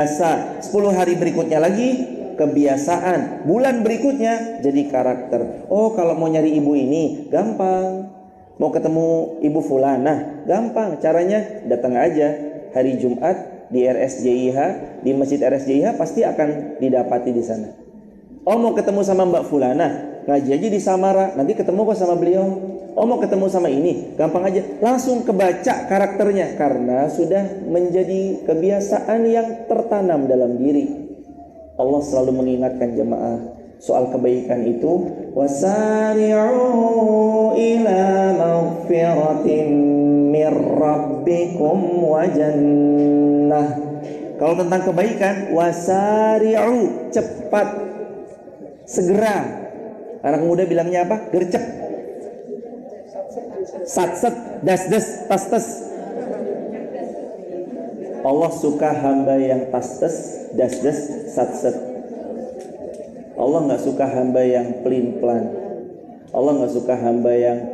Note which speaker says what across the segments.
Speaker 1: Biasa, 10 hari berikutnya lagi kebiasaan, bulan berikutnya jadi karakter. Oh, kalau mau nyari ibu ini gampang, mau ketemu ibu fulanah gampang, caranya datang aja hari Jumat di RSJIH, di Masjid RSJIH pasti akan didapati di sana. Oh, mau ketemu sama Mbak fulanah, ngaji aja di Samara, nanti ketemu kok sama beliau. Oh, mau ketemu sama ini, gampang aja, langsung kebaca karakternya karena sudah menjadi kebiasaan yang tertanam dalam diri. Allah selalu mengingatkan jemaah soal kebaikan itu, wasari'u ila maghfiratin mir rabbikum wa jannah. Kalau tentang kebaikan, wasari'u, cepat, segera. Anak muda bilangnya apa? Gercep, satset, das-des, tas-tes. Allah suka hamba yang tas-tes, das-des, satset. Allah gak suka hamba yang pelin-pelan. Allah gak suka hamba yang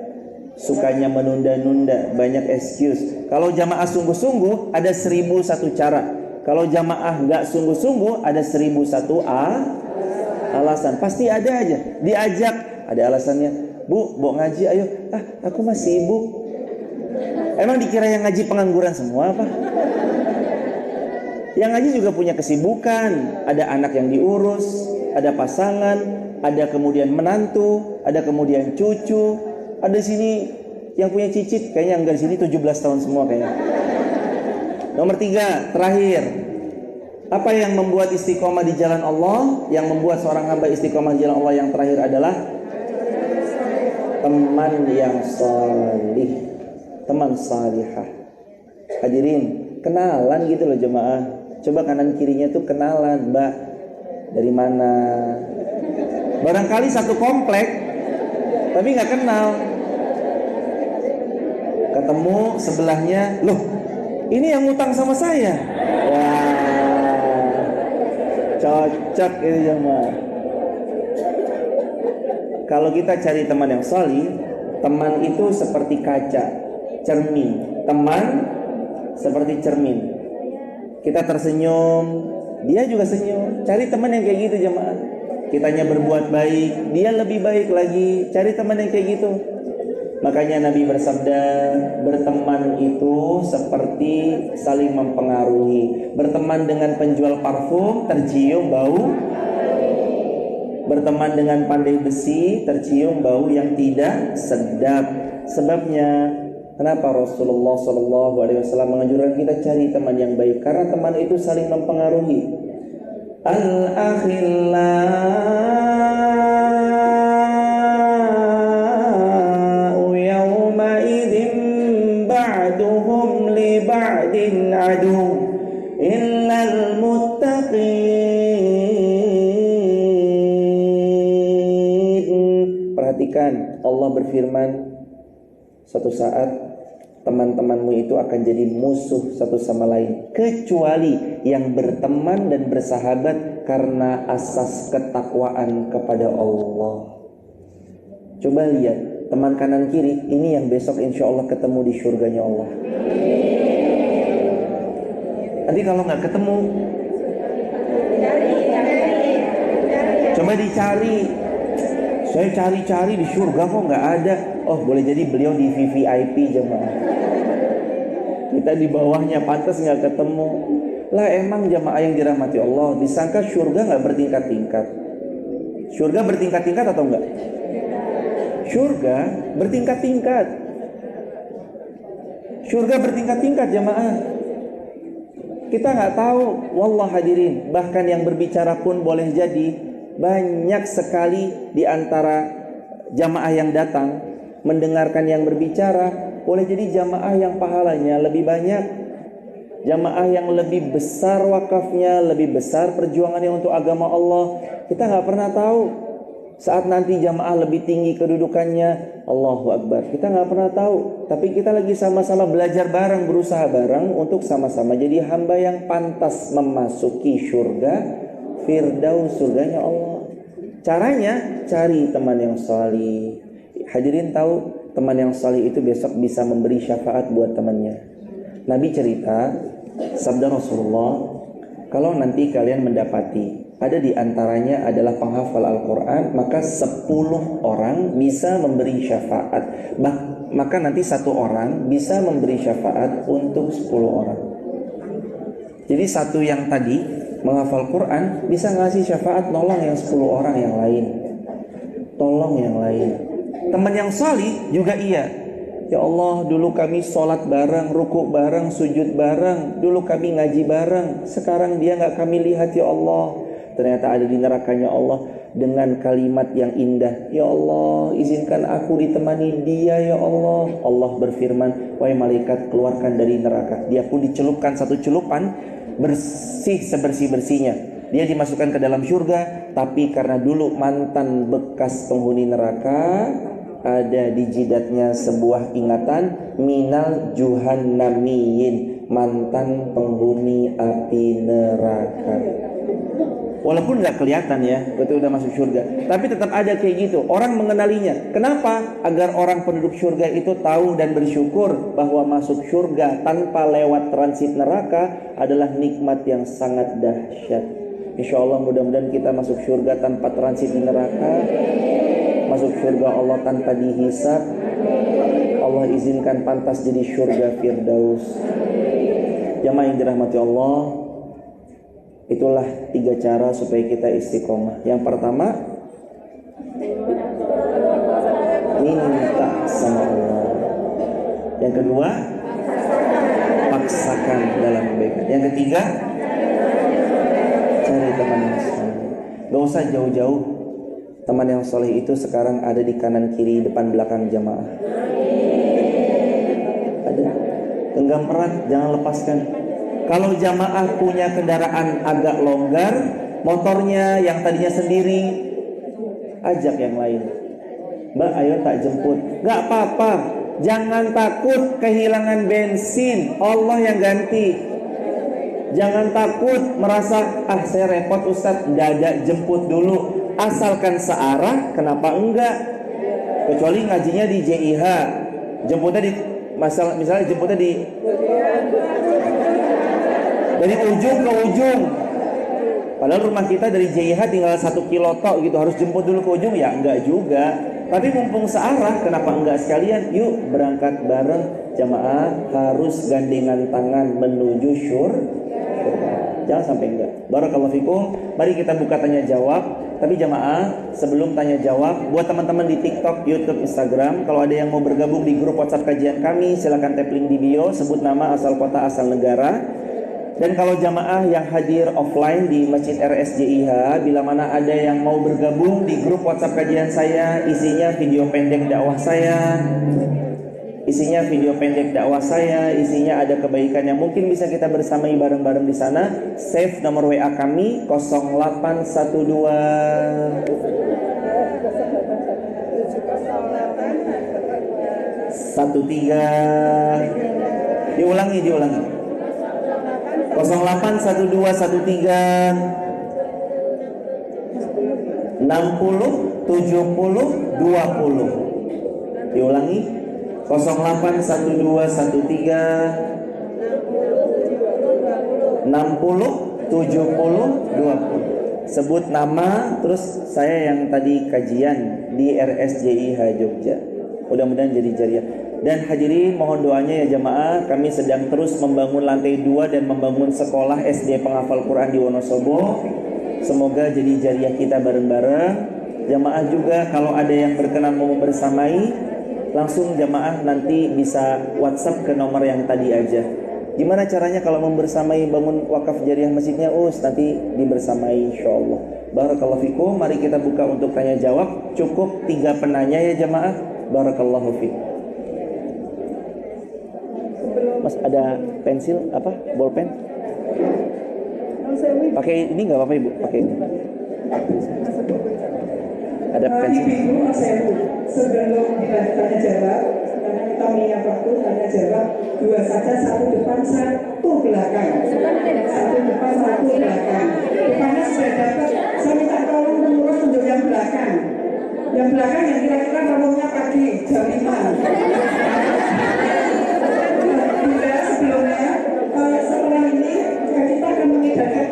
Speaker 1: sukanya menunda-nunda, banyak excuse. Kalau jamaah sungguh-sungguh ada 1001 cara. Kalau jamaah gak sungguh-sungguh ada 1001 alasan. Pasti ada aja. Diajak ada alasannya. Bu, mau ngaji ayo. Aku masih sibuk. Emang dikira yang ngaji pengangguran semua apa? Yang ngaji juga punya kesibukan. Ada anak yang diurus, ada pasangan, ada kemudian menantu, ada kemudian cucu. Ada sini yang punya cicit, kayaknya enggak di sini 17 tahun semua kayaknya. Nomor 3, terakhir. Apa yang membuat istiqomah di jalan Allah? Yang membuat seorang hamba istiqomah di jalan Allah yang terakhir adalah teman yang salih, teman salihah. Hadirin, kenalan gitu loh jemaah. Coba kanan kirinya tuh kenalan, Mbak. Dari mana? Barangkali satu komplek, tapi nggak kenal. Ketemu sebelahnya, loh, ini yang ngutang sama saya. Wah, cocok ini jemaah. Kalau kita cari teman yang salih, teman itu seperti kaca, cermin. Teman seperti cermin. Kita tersenyum, dia juga senyum. Cari teman yang kayak gitu jemaah. Kitanya berbuat baik, dia lebih baik lagi. Cari teman yang kayak gitu. Makanya Nabi bersabda, berteman itu seperti saling mempengaruhi. Berteman dengan penjual parfum, tercium bau. Berteman dengan pandai besi, tercium bau yang tidak sedap. Sebabnya, kenapa Rasulullah SAW menganjurkan kita cari teman yang baik? Karena teman itu saling mempengaruhi. Al-akhillau yawma idzin ba'duhum li ba'din adu illal muttaqin. Perhatikan, Allah berfirman, suatu saat teman-temanmu itu akan jadi musuh satu sama lain, kecuali yang berteman dan bersahabat karena asas ketakwaan kepada Allah. Coba lihat teman kanan kiri, ini yang besok insya Allah ketemu di surganya Allah. Nanti kalau nggak ketemu, coba dicari. Saya cari-cari di surga kok nggak ada. Oh, boleh jadi beliau di VVIP jemaah. Kita di bawahnya, pantas nggak ketemu. Lah emang jemaah yang dirahmati Allah, disangka surga nggak bertingkat-tingkat. Surga bertingkat-tingkat atau enggak? Surga bertingkat-tingkat. Surga bertingkat-tingkat jemaah. Kita nggak tahu, wallah hadirin. Bahkan yang berbicara pun boleh jadi banyak sekali di antara jamaah yang datang mendengarkan yang berbicara, boleh jadi jamaah yang pahalanya lebih banyak, jamaah yang lebih besar wakafnya, lebih besar perjuangannya untuk agama Allah. Kita nggak pernah tahu saat nanti jamaah lebih tinggi kedudukannya, Allahu Akbar. Kita nggak pernah tahu, tapi kita lagi sama-sama belajar bareng, berusaha bareng untuk sama-sama jadi hamba yang pantas memasuki surga Firdaus, surganya Allah. Caranya cari teman yang salih. Hadirin tahu teman yang salih itu besok bisa memberi syafaat buat temannya. Nabi cerita, sabda Rasulullah, kalau nanti kalian mendapati ada di antaranya adalah penghafal Al-Quran, maka 10 orang bisa memberi syafaat. Maka nanti 1 orang bisa memberi syafaat untuk 10 orang. Jadi 1 yang tadi menghafal Quran bisa ngasih syafaat, nolong yang 10 orang yang lain. Tolong yang lain. Teman yang salih juga iya. Ya Allah, dulu kami sholat bareng, rukuk bareng, sujud bareng. Dulu kami ngaji bareng. Sekarang dia gak kami lihat ya Allah. Ternyata ada di nerakanya Allah dengan kalimat yang indah. Ya Allah, izinkan aku ditemani dia ya Allah. Allah berfirman, wahai malaikat, keluarkan dari neraka. Dia pun dicelupkan 1 celupan, bersih sebersih-bersihnya. Dia dimasukkan ke dalam surga. Tapi karena dulu mantan bekas penghuni neraka, ada di jidatnya sebuah ingatan minal juhannamiyin, mantan penghuni api neraka. Walaupun gak kelihatan ya, betul udah masuk surga, tapi tetap ada kayak gitu. Orang mengenalinya. Kenapa? Agar orang penduduk surga itu tahu dan bersyukur bahwa masuk surga tanpa lewat transit neraka adalah nikmat yang sangat dahsyat. Insya Allah mudah-mudahan kita masuk surga tanpa transit di neraka, masuk surga Allah tanpa dihisab. Allah izinkan pantas jadi surga Firdaus. Jamaah yang dirahmati Allah, itulah 3 cara supaya kita istiqomah. Yang pertama, minta sama Allah. Yang kedua, paksakan dalam kebaikan. Yang ketiga, cari teman yang soleh. Gak usah jauh-jauh. Teman yang soleh itu sekarang ada di kanan kiri depan belakang jamaah. Ada. Genggam erat, jangan lepaskan. Kalau jamaah punya kendaraan agak longgar, motornya yang tadinya sendiri, ajak yang lain. Mbak, ayo tak jemput. Gak apa-apa, jangan takut kehilangan bensin, Allah yang ganti. Jangan takut merasa, saya repot Ustadz, gak ada, jemput dulu. Asalkan searah, kenapa enggak? Kecuali ngajinya di JIH, jemputnya di misalnya jemputnya di dari ujung ke ujung. Padahal rumah kita dari JIH tinggal 1 kilo tok gitu, harus jemput dulu ke ujung ya? Enggak juga. Tapi mumpung searah, kenapa enggak sekalian? Yuk berangkat bareng jamaah, harus gandengan tangan menuju surga. Jangan sampai enggak. Barakallahu fikum. Mari kita buka tanya jawab. Tapi jamaah, sebelum tanya jawab, buat teman-teman di TikTok, YouTube, Instagram, kalau ada yang mau bergabung di grup WhatsApp kajian kami, silakan tap link di bio, sebut nama, asal kota, asal negara. Dan kalau jamaah yang hadir offline di Masjid RSJIH, bila mana ada yang mau bergabung di grup WhatsApp kajian saya, isinya video pendek dakwah saya, isinya ada kebaikan yang mungkin bisa kita bersamai bareng-bareng di sana. Save nomor WA kami 0812 13. Diulangi 0812 13 60 70 20. Diulangi 0812 13 60 70 20. Sebut nama, terus saya yang tadi kajian di RSJIH Jogja. Mudah-mudahan jadi jariah. Dan hadirin, mohon doanya ya jamaah, kami sedang terus membangun lantai 2 dan membangun sekolah SD penghafal Quran di Wonosobo. Semoga jadi jariah kita bareng-bareng. Jamaah juga kalau ada yang berkenan mau bersamai, langsung jamaah nanti bisa WhatsApp ke nomor yang tadi aja. Gimana caranya kalau mau bersamai bangun wakaf jariah masjidnya? Nanti dibersamai insyaallah. Barakallahu fikum. Mari kita buka untuk tanya jawab. Cukup 3 penanya ya jamaah. Barakallahu fikum. Mas, ada pensil apa? Bolpen? Pakai ini nggak apa-apa Ibu? Pakai ini. Ada pensil.
Speaker 2: Ibu, sebelum tanya jawab, karena kita punya waktu tanya jawab 2 saja, 1 depan, 1 belakang. 1 depan, 1 belakang. Depannya sudah dapat. Saya minta tolong mengurus untuk yang belakang. Yang belakang yang kira-kira ngomongnya pagi jam 5. Sebelumnya, setelah ini kita akan mengedahkan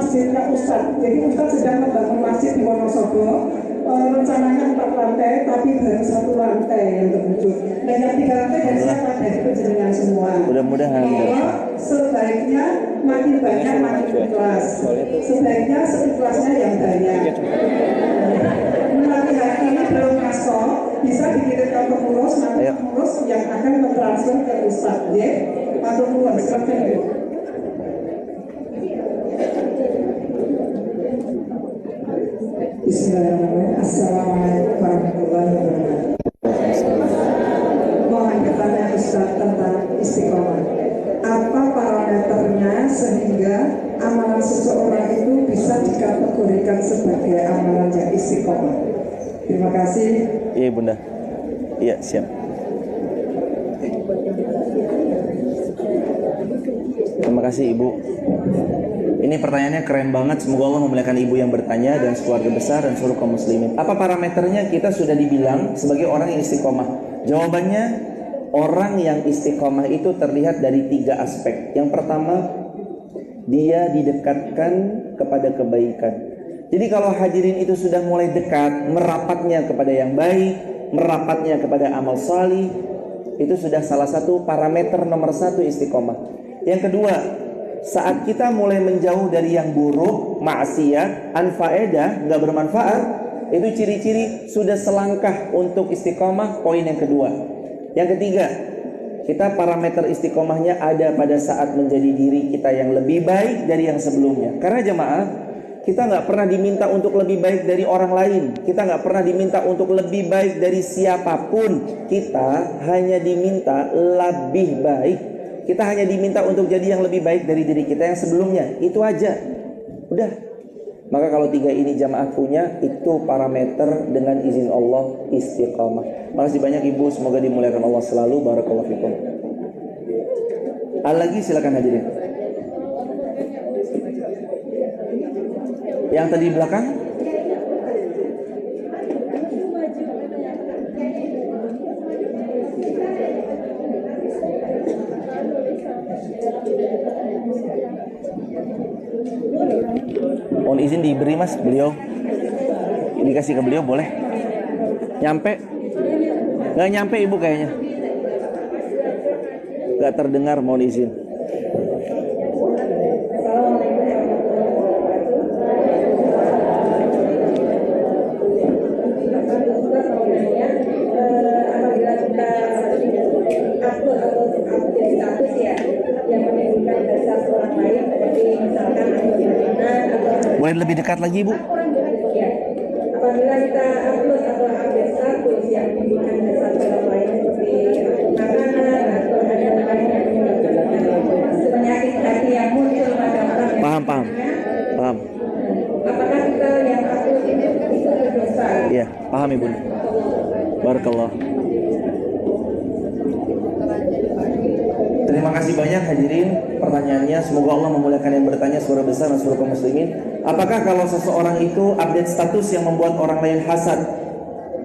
Speaker 2: masjidnya Ustadz. Jadi Ustadz sedang membangun masjid di Wonosobo. Rencananya 4 lantai, tapi baru 1 lantai yang terwujud. Dan yang 3 lantai dari siapa? Dari penjenengan semua.
Speaker 1: Mudah-mudahan.
Speaker 2: Sebaiknya makin banyak makin ikhlas. Sebaiknya seikhlasnya yang banyak. Melalui hari ini belum masuk, bisa dikirimkan ke pengurus, nanti pengurus yang akan mentransfer ke Ustadz. Ya, atau pengurus, silakan. Bismillahirrahmanirrahim. Assalamualaikum warahmatullahi wabarakatuh. Mohon bertanya Ustaz tentang istiqomah. Apa parameternya sehingga amalan seseorang itu bisa dikategorikan sebagai amalan yang istiqomah? Terima kasih.
Speaker 1: Iya Bunda. Iya siap. Terima kasih Ibu. Ini pertanyaannya keren banget. Semoga Allah memuliakan ibu yang bertanya dan keluarga besar dan seluruh kaum muslimin. Apa parameternya? Kita sudah dibilang sebagai orang yang istiqomah. Jawabannya, orang yang istiqomah itu terlihat dari 3 aspek. Yang pertama, dia didekatkan kepada kebaikan. Jadi kalau hadirin itu sudah mulai dekat, merapatnya kepada yang baik, merapatnya kepada amal salih, itu sudah salah satu parameter nomor 1 istiqomah. Yang kedua, saat kita mulai menjauh dari yang buruk, maksiat, anfaedah, gak bermanfaat, itu ciri-ciri sudah selangkah untuk istiqomah. Poin yang kedua. Yang ketiga, kita parameter istiqomahnya ada pada saat menjadi diri kita yang lebih baik dari yang sebelumnya. Karena jemaah, kita gak pernah diminta untuk lebih baik dari orang lain. Kita gak pernah diminta untuk lebih baik dari siapapun. Kita hanya diminta lebih baik. Kita hanya diminta untuk jadi yang lebih baik dari diri kita yang sebelumnya. Itu aja. Udah. Maka kalau 3 ini jamaah punya, itu parameter dengan izin Allah istiqamah. Makasih banyak Ibu, semoga dimuliakan Allah selalu. Barakallahu fikum. Lagi silakan hadirin. Yang tadi di belakang? Mohon izin diberi Mas, beliau dikasih ke beliau boleh? Nyampe? Nggak nyampe Ibu kayaknya. Nggak terdengar, mohon izin. Boleh lebih dekat lagi Ibu?
Speaker 2: Ya. Apabila kita upload atau update status yang menimbulkan dasar orang lain seperti makanan atau ada lain yang menimbulkan penyakit hati yang muncul pada orang.
Speaker 1: Paham.
Speaker 2: Apakah kita yang upload itu berdosa?
Speaker 1: Iya, paham Ibu. Barakallah. Terima kasih banyak hadirin pertanyaannya. Semoga Allah memuliakan yang bertanya, suara besar dan seluruh kaum muslimin. Apakah kalau seseorang itu update status yang membuat orang lain hasad,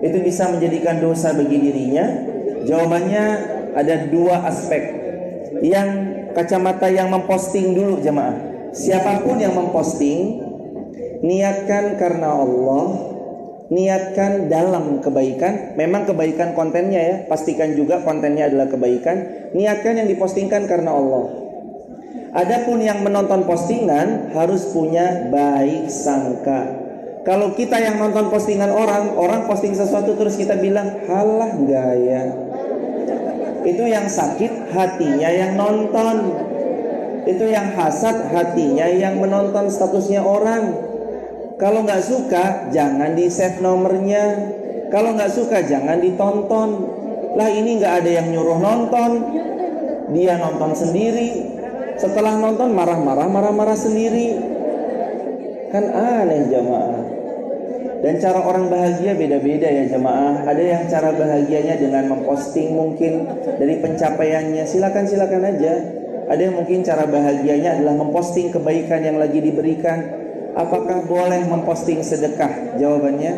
Speaker 1: itu bisa menjadikan dosa bagi dirinya? Jawabannya ada 2 aspek. Yang kacamata yang memposting dulu jemaah. Siapapun yang memposting, niatkan karena Allah, niatkan dalam kebaikan. Memang kebaikan kontennya ya, pastikan juga kontennya adalah kebaikan. Niatkan yang dipostingkan karena Allah. Adapun yang menonton postingan harus punya baik sangka. Kalau kita yang nonton postingan orang posting sesuatu terus kita bilang halah gaya, itu yang sakit hatinya yang nonton, itu yang hasad hatinya yang menonton statusnya orang. Kalau nggak suka jangan di save nomornya. Kalau nggak suka jangan ditonton. Lah ini nggak ada yang nyuruh nonton, dia nonton sendiri. Setelah nonton marah-marah sendiri. Kan aneh jamaah. Dan cara orang bahagia beda-beda ya jamaah. Ada yang cara bahagianya dengan memposting mungkin dari pencapaiannya. Silakan aja. Ada yang mungkin cara bahagianya adalah memposting kebaikan yang lagi diberikan. Apakah boleh memposting sedekah? Jawabannya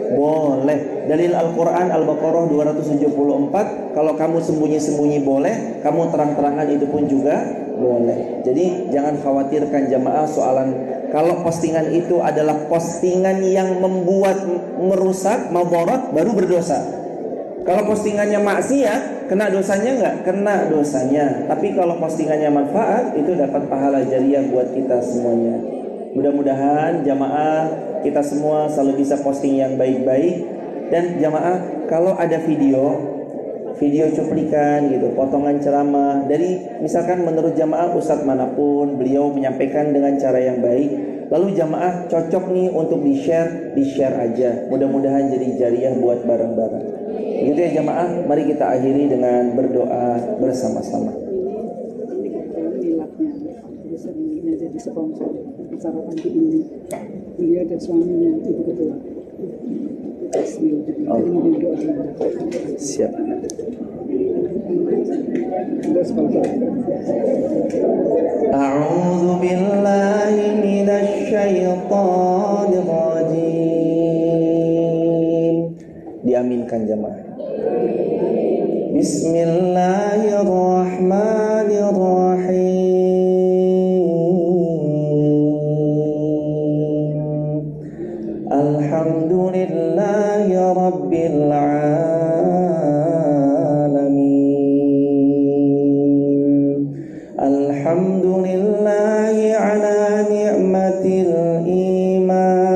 Speaker 1: Boleh. Dalil Al-Quran Al-Baqarah 274, kalau kamu sembunyi-sembunyi boleh, kamu terang-terangan itu pun juga boleh. Jadi jangan khawatirkan jamaah soalan kalau postingan itu adalah postingan yang membuat merusak, madarat, baru berdosa. Kalau postingannya maksiat, kena dosanya enggak? Kena dosanya. Tapi kalau postingannya manfaat, itu dapat pahala jariah buat kita semuanya. Mudah-mudahan jamaah kita semua selalu bisa posting yang baik-baik. Dan jamaah, kalau ada video cuplikan gitu, potongan ceramah dari misalkan menurut jamaah ustadz manapun, beliau menyampaikan dengan cara yang baik, lalu jamaah cocok nih untuk di-share aja. Mudah-mudahan jadi jariah buat bareng-bareng. Gitu ya jamaah, mari kita akhiri dengan berdoa bersama-sama.
Speaker 3: Bisa jadi sponsor acara pagi ini. Beliau dan suaminya ibu ketua.
Speaker 1: Siap. A'udzu billahi minasy syaithanir rajim. Diaminkan jemaah. Bismillahirrahmanirrahim. Alhamdulillahi rabbil alamin. Alhamdulillahi ala ni'matil iman.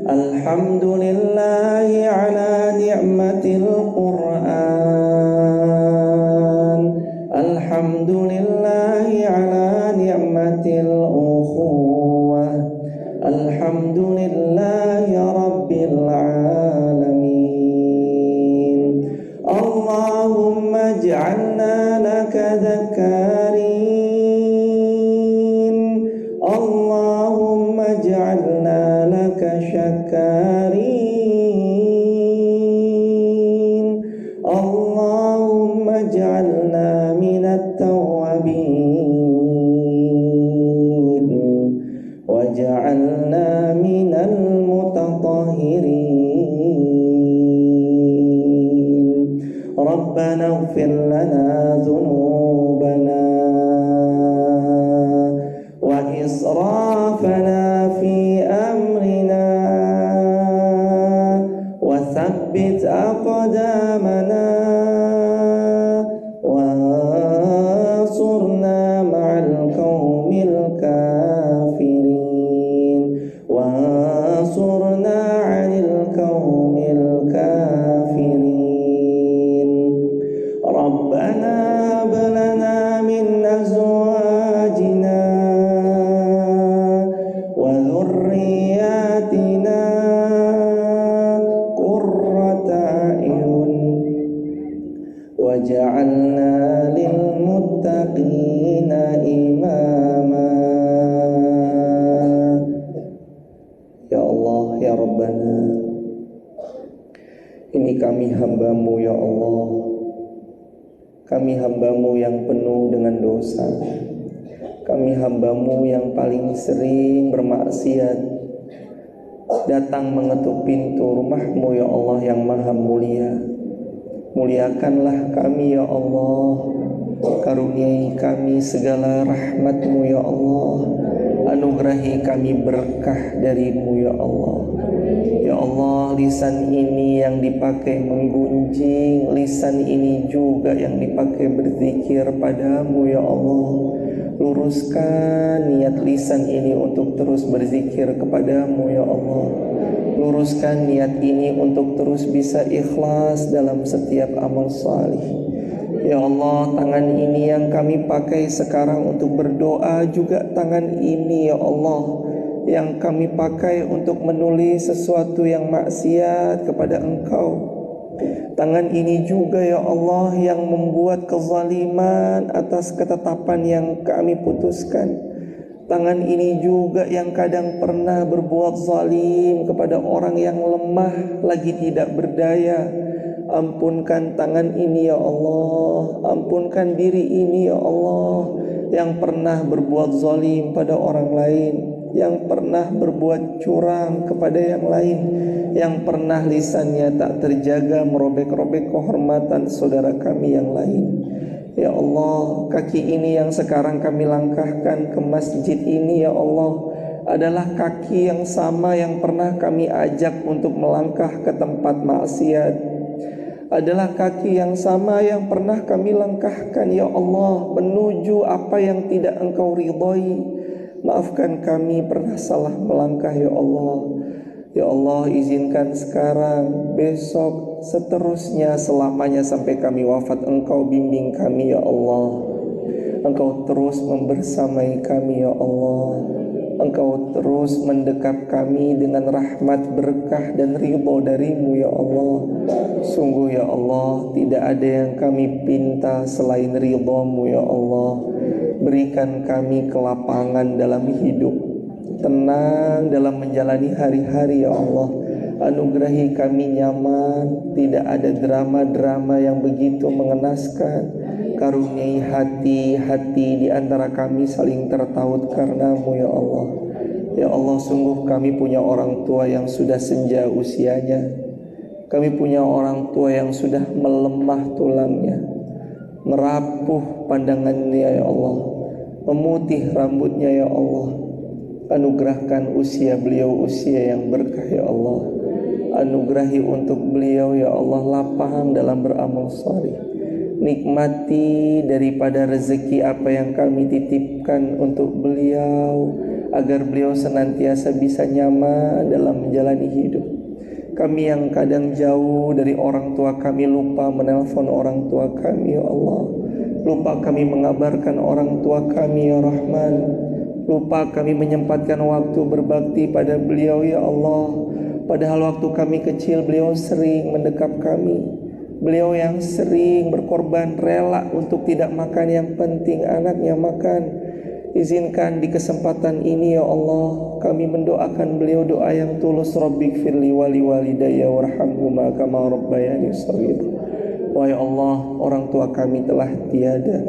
Speaker 1: Alhamdulillahi ala ni'matil Qur'an. Alhamdulillahi ala ni'matil ukhuwah. Alhamdulillahi rabbil alamin. Allahumma ij'alna laka dzakarin. Allahumma ij'alna laka syakarin. Allahumma ij'alna minat tawwabin. Waj'alna minal mutatahhirin. Rabbana ighfir lana dhunubana wa israfana fi amrina wa thabbit aqdamana wa ansurna ma'al qaumil kafirin. Wansurna 'anil qaumil kafirin. Rabbana hab lana min azwajina wa dhurriyyatina qurrata a'yun waj'alna lil muttaqina imama. Ya Allah, ya Rabbana, ini kami hamba-Mu ya Allah. Kami hamba-Mu yang penuh dengan dosa. Kami hamba-Mu yang paling sering bermaksiat, datang mengetuk pintu rumah-Mu ya Allah yang maha mulia. Muliakanlah kami ya Allah. Karuniai kami segala rahmat-Mu ya Allah. Anugerahi kami berkah dari-Mu ya Allah. Ya Allah, lisan ini yang dipakai menggunjing, lisan ini juga yang dipakai berzikir padamu ya Allah. Luruskan niat lisan ini untuk terus berzikir kepadamu ya Allah. Luruskan niat ini untuk terus bisa ikhlas dalam setiap amal salih. Ya Allah, tangan ini yang kami pakai sekarang untuk berdoa, juga tangan ini ya Allah yang kami pakai untuk menulis sesuatu yang maksiat kepada Engkau. Tangan ini juga ya Allah yang membuat kezaliman atas ketetapan yang kami putuskan. Tangan ini juga yang kadang pernah berbuat zalim kepada orang yang lemah lagi tidak berdaya. Ampunkan tangan ini ya Allah. Ampunkan diri ini ya Allah yang pernah berbuat zalim pada orang lain. yang pernah berbuat curang kepada yang lain, yang pernah lisannya tak terjaga merobek-robek kehormatan saudara kami yang lain. Ya Allah, kaki ini yang sekarang kami langkahkan ke masjid ini ya Allah, adalah kaki yang sama yang pernah kami ajak untuk melangkah ke tempat maksiat, adalah kaki yang sama yang pernah kami langkahkan ya Allah menuju apa yang tidak Engkau ridhoi. Maafkan kami pernah salah melangkah ya Allah. Ya Allah, izinkan sekarang, besok, seterusnya, selamanya sampai kami wafat Engkau bimbing kami ya Allah. Engkau terus membersamai kami ya Allah. Engkau terus mendekap kami dengan rahmat, berkah dan ridho darimu ya Allah. Sungguh ya Allah, tidak ada yang kami pinta selain ridhomu ya Allah. Berikan kami kelapangan dalam hidup, tenang dalam menjalani hari-hari ya Allah. Anugerahi kami nyaman, tidak ada drama-drama yang begitu mengenaskan. Karuniai hati-hati di antara kami saling tertaut karenamu ya Allah. Ya Allah, sungguh kami punya orang tua yang sudah senja usianya. Kami punya orang tua yang sudah melemah tulangnya, merapuh pandangannya ya Allah, memutih rambutnya ya Allah. Anugerahkan usia beliau usia yang berkah ya Allah. Anugerahi untuk beliau ya Allah lapang dalam beramal saleh. Nikmati daripada rezeki apa yang kami titipkan untuk beliau, agar beliau senantiasa bisa nyaman dalam menjalani hidup. Kami yang kadang jauh dari orang tua kami lupa menelpon orang tua kami ya Allah. Lupa kami mengabarkan orang tua kami ya Rahman. Lupa kami menyempatkan waktu berbakti pada beliau ya Allah. Padahal waktu kami kecil beliau sering mendekap kami. Beliau yang sering berkorban rela untuk tidak makan yang penting anaknya makan. Izinkan di kesempatan ini ya Allah, kami mendoakan beliau doa yang tulus. Rabbighfirli wali walidayya warhamhuma kama rabbayani shaghira. Wahai Allah, orang tua kami telah tiada.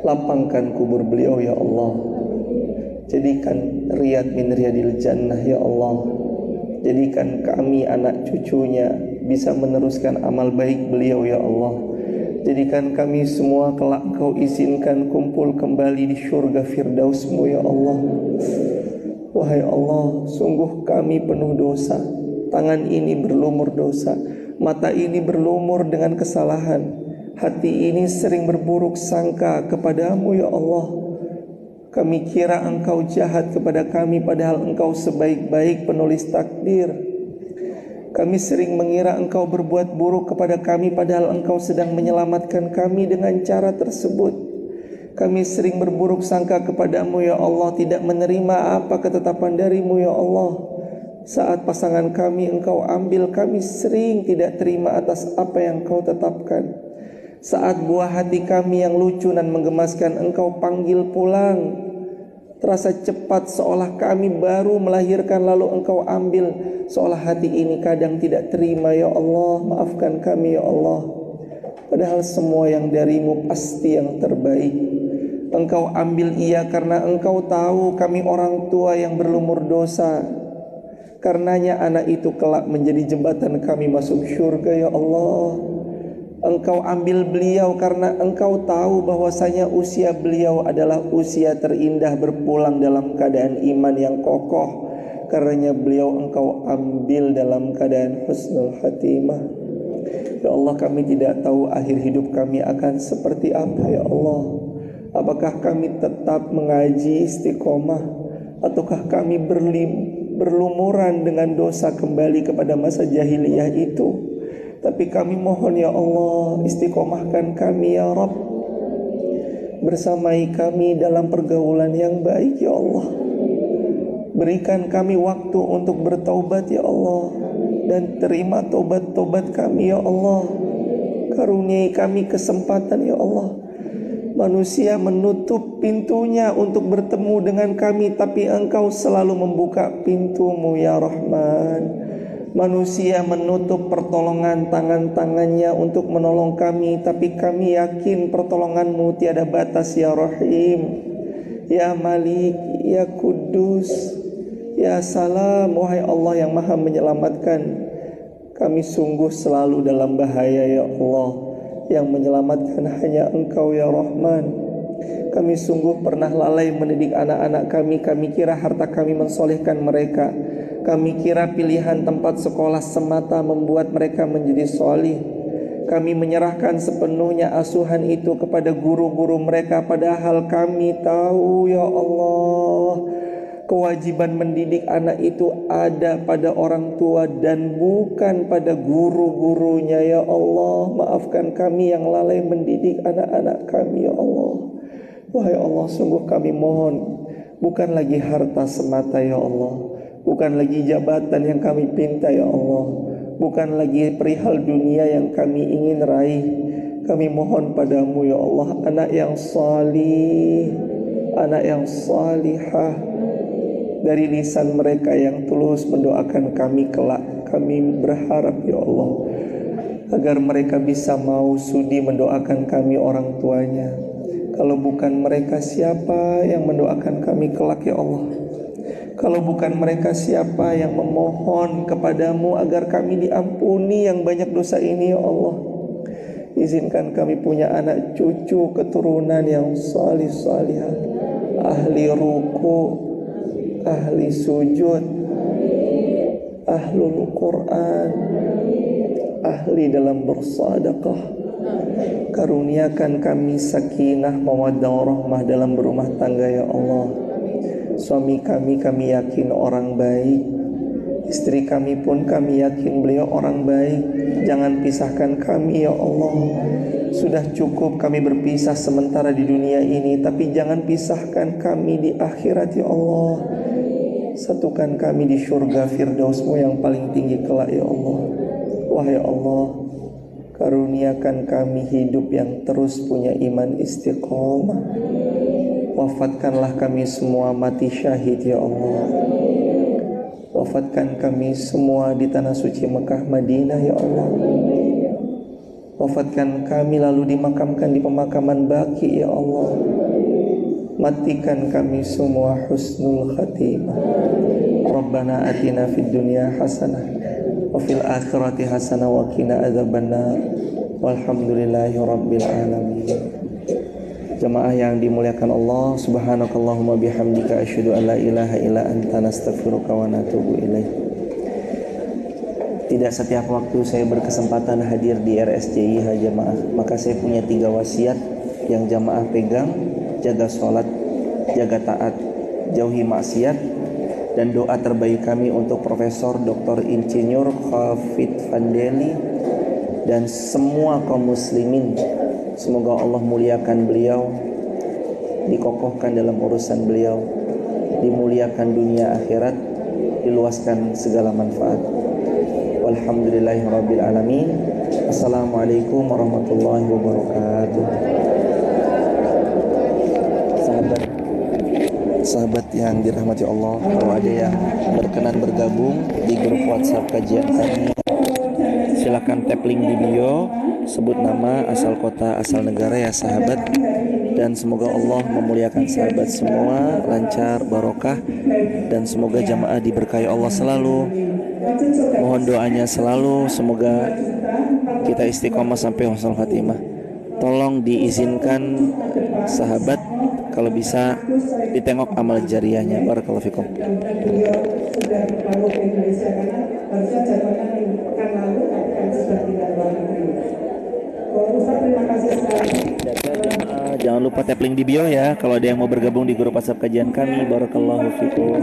Speaker 1: Lapangkan kubur beliau ya Allah. Jadikan riyad min riyadil jannah ya Allah. Jadikan kami anak cucunya bisa meneruskan amal baik beliau ya Allah. Jadikan kami semua kelak Kau izinkan kumpul kembali di syurga firdaus-Mu ya Allah. Wahai Allah, sungguh kami penuh dosa. Tangan ini berlumur dosa, mata ini berlumur dengan kesalahan, hati ini sering berburuk sangka kepadamu ya Allah. Kami kira Engkau jahat kepada kami, padahal Engkau sebaik-baik penulis takdir. Kami sering mengira Engkau berbuat buruk kepada kami, padahal Engkau sedang menyelamatkan kami dengan cara tersebut. Kami sering berburuk sangka kepadamu ya Allah, tidak menerima apa ketetapan darimu ya Allah. Saat pasangan kami Engkau ambil, kami sering tidak terima atas apa yang Engkau tetapkan. Saat buah hati kami yang lucu dan menggemaskan Engkau panggil pulang, terasa cepat seolah kami baru melahirkan lalu Engkau ambil. Seolah hati ini kadang tidak terima ya Allah. Maafkan kami ya Allah. Padahal semua yang darimu pasti yang terbaik. Engkau ambil ia karena Engkau tahu kami orang tua yang berlumur dosa. Karenanya anak itu kelak menjadi jembatan kami masuk syurga ya Allah. Engkau ambil beliau karena Engkau tahu bahwasanya usia beliau adalah usia terindah berpulang dalam keadaan iman yang kokoh. Karenanya beliau Engkau ambil dalam keadaan husnul khatimah. Ya Allah, kami tidak tahu akhir hidup kami akan seperti apa ya Allah. Apakah kami tetap mengaji istiqomah, ataukah kami berlumuran dengan dosa kembali kepada masa jahiliyah itu? Tapi kami mohon ya Allah, istiqomahkan kami ya Rabb. Bersamai kami dalam pergaulan yang baik ya Allah. Berikan kami waktu untuk bertaubat ya Allah, dan terima taubat-taubat kami ya Allah. Karuniai kami kesempatan ya Allah. Manusia menutup pintunya untuk bertemu dengan kami, tapi Engkau selalu membuka pintu-Mu ya Rahman. Manusia menutup pertolongan tangan-tangannya untuk menolong kami, tapi kami yakin pertolongan-Mu tiada batas ya Rahim. Ya Malik, Ya Kudus, Ya Salam. Wahai Allah yang maha menyelamatkan, kami sungguh selalu dalam bahaya ya Allah. Yang menyelamatkan hanya Engkau ya Rahman. Kami sungguh pernah lalai mendidik anak-anak kami. Kami kira harta kami mensolehkan mereka. Kami kira pilihan tempat sekolah semata membuat mereka menjadi solih. Kami menyerahkan sepenuhnya asuhan itu kepada guru-guru mereka. Padahal kami tahu ya Allah, kewajiban mendidik anak itu ada pada orang tua dan bukan pada guru-gurunya ya Allah. Maafkan kami yang lalai mendidik anak-anak kami ya Allah. Wahai Allah, sungguh kami mohon, bukan lagi harta semata ya Allah, bukan lagi jabatan yang kami pinta ya Allah, bukan lagi perihal dunia yang kami ingin raih. Kami mohon padamu ya Allah, anak yang salih, anak yang salihah dari lisan mereka yang tulus mendoakan kami kelak. Kami berharap ya Allah agar mereka bisa mau sudi mendoakan kami orang tuanya. Kalau bukan mereka, siapa yang mendoakan kami kelak ya Allah? Kalau bukan mereka, siapa yang memohon kepadamu agar kami diampuni yang banyak dosa ini ya Allah? Izinkan kami punya anak cucu keturunan yang salih salihah, ahli ruku, ahli sujud, ahlul Quran, ahli dalam bersedekah. Karuniakan kami sakinah, mawaddah, rahmah dalam berumah tangga ya Allah. Suami kami yakin orang baik. Istri kami pun kami yakin beliau orang baik. Jangan pisahkan kami ya Allah. Sudah cukup kami berpisah sementara di dunia ini, tapi jangan pisahkan kami di akhirat ya Allah. Satukan kami di syurga Firdaus-Mu yang paling tinggi kelak ya Allah. Wahai Allah, karuniakan kami hidup yang terus punya iman istiqomah. Wafatkanlah kami semua mati syahid ya Allah. Wafatkan kami semua di tanah suci Mekah Madinah ya Allah. Wafatkan kami lalu dimakamkan di pemakaman Baqi ya Allah. Matikan kami semua husnul khatimah. Rabbana atina fid dunya hasanah wa fil akhirati hasanah wa qina adzabannar. Walhamdulillahi rabbil alamin. Jamaah yang dimuliakan Allah, subhanakallahumma bihamdika asyhadu an la ilaha illa anta nastaghfiruka wa natubu ilaik. Tidak setiap waktu saya berkesempatan hadir di RSCIH jamaah, maka saya punya 3 wasiat yang jamaah pegang: jaga sholat, jaga taat, jauhi maksiat, dan doa terbaik kami untuk Profesor Dr. Insinyur Khafid Fandeli dan semua kaum muslimin. Semoga Allah muliakan beliau, dikokohkan dalam urusan beliau, dimuliakan dunia akhirat, diluaskan segala manfaat. Walhamdulillahirabbil alamin. Assalamualaikum warahmatullahi wabarakatuh. Sahabat yang dirahmati Allah, kalau ada yang berkenan bergabung di grup WhatsApp kajian kami, silakan tap link di bio, sebut nama, asal kota, asal negara ya sahabat. Dan semoga Allah memuliakan sahabat semua, lancar, barokah, dan semoga jamaah diberkahi Allah selalu. Mohon doanya selalu, semoga kita istiqomah sampai husnul khatimah. Tolong diizinkan sahabat kalau bisa ditengok amal jariahnya. Barakallahu fikum.
Speaker 2: Beliau sudah berlalu ke Indonesia karena harusnya jadwalnya pekan lalu, tapi kan sudah tidak luar negeri. Ustaz, terima kasih sekali.
Speaker 1: Jangan lupa tap link di bio ya kalau ada yang mau bergabung di grup WhatsApp kajian kami. Barakallahu fikum.